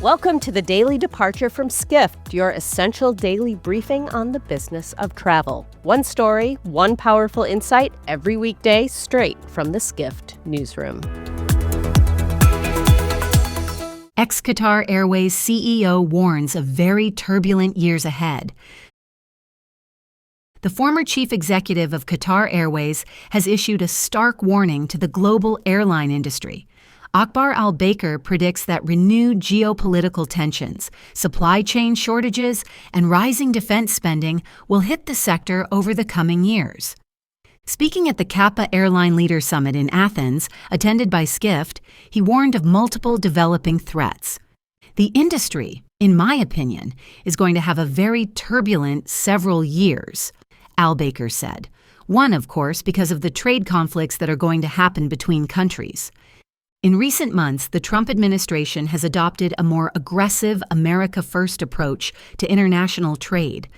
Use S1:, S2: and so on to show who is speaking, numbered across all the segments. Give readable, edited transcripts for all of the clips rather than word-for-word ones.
S1: Welcome to the Daily Departure from Skift, your essential daily briefing on the business of travel. One story, one powerful insight every weekday straight from the Skift newsroom.
S2: Ex-Qatar Airways CEO warns of very turbulent years ahead. The former chief executive of Qatar Airways has issued a stark warning to the global airline industry. Akbar al-Baker predicts that renewed geopolitical tensions, supply chain shortages, and rising defense spending will hit the sector over the coming years. Speaking at the Kappa Airline Leader Summit in Athens, attended by Skift, he warned of multiple developing threats. The industry, in my opinion, is going to have a very turbulent several years, al-Baker said. One, of course, because of the trade conflicts that are going to happen between countries. In recent months, the Trump administration has adopted a more aggressive America First approach to international trade.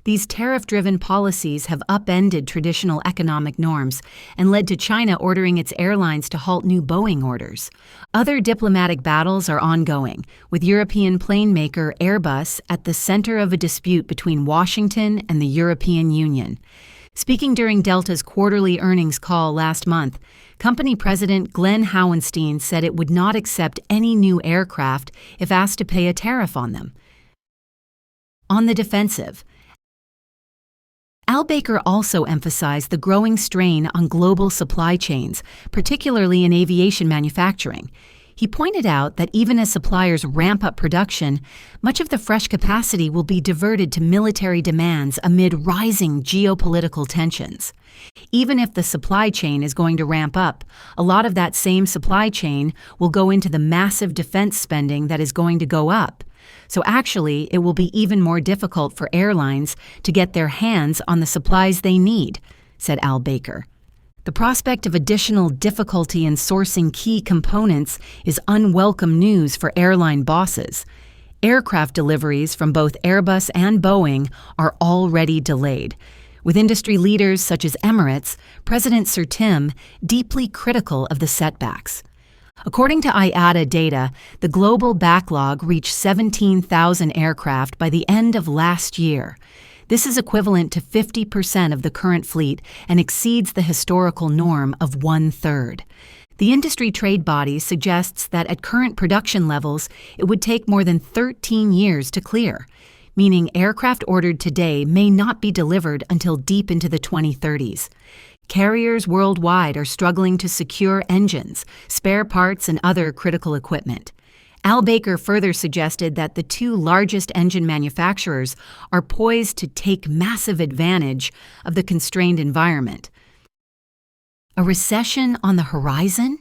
S2: These tariff-driven policies have upended traditional economic norms and led to China ordering its airlines to halt new Boeing orders. Other diplomatic battles are ongoing, with European plane maker Airbus at the center of a dispute between Washington and the European Union. Speaking during Delta's quarterly earnings call last month, company president Glenn Howenstein said it would not accept any new aircraft if asked to pay a tariff on them. On the defensive, al-Baker also emphasized the growing strain on global supply chains, particularly in aviation manufacturing. He pointed out that even as suppliers ramp up production, much of the fresh capacity will be diverted to military demands amid rising geopolitical tensions. Even if the supply chain is going to ramp up, a lot of that same supply chain will go into the massive defense spending that is going to go up. So actually, it will be even more difficult for airlines to get their hands on the supplies they need, said al-Baker. The prospect of additional difficulty in sourcing key components is unwelcome news for airline bosses. Aircraft deliveries from both Airbus and Boeing are already delayed, with industry leaders such as Emirates, President Sir Tim, deeply critical of the setbacks. According to IATA data, the global backlog reached 17,000 aircraft by the end of last year. This is equivalent to 50% of the current fleet and exceeds the historical norm of 1/3. The industry trade body suggests that at current production levels, it would take more than 13 years to clear, meaning aircraft ordered today may not be delivered until deep into the 2030s. Carriers worldwide are struggling to secure engines, spare parts, and other critical equipment. al-Baker further suggested that the two largest engine manufacturers are poised to take massive advantage of the constrained environment. A recession on the horizon?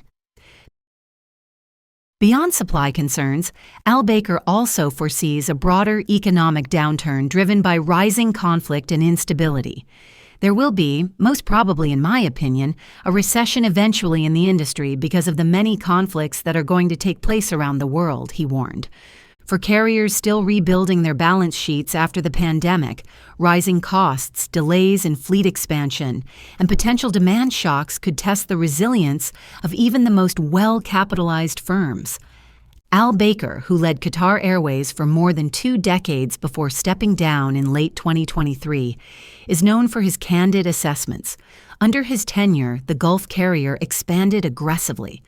S2: Beyond supply concerns, al-Baker also foresees a broader economic downturn driven by rising conflict and instability. There will be, most probably in my opinion, a recession eventually in the industry because of the many conflicts that are going to take place around the world, he warned. For carriers still rebuilding their balance sheets after the pandemic, rising costs, delays in fleet expansion, and potential demand shocks could test the resilience of even the most well-capitalized firms. al-Baker, who led Qatar Airways for more than 2 decades before stepping down in late 2023, is known for his candid assessments. Under his tenure, the Gulf carrier expanded aggressively,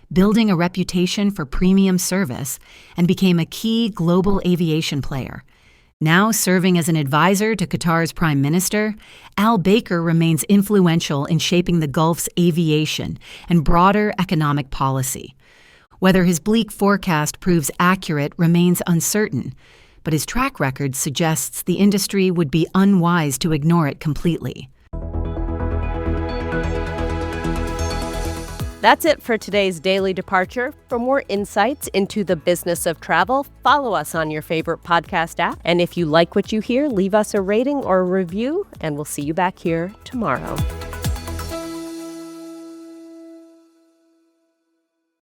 S2: building a reputation for premium service, and became a key global aviation player. Now serving as an advisor to Qatar's Prime Minister, al-Baker remains influential in shaping the Gulf's aviation and broader economic policy. Whether his bleak forecast proves accurate remains uncertain, but his track record suggests the industry would be unwise to ignore it completely.
S1: That's it for today's Daily Departure. For more insights into the business of travel, follow us on your favorite podcast app. And if you like what you hear, leave us a rating or a review, and we'll see you back here tomorrow.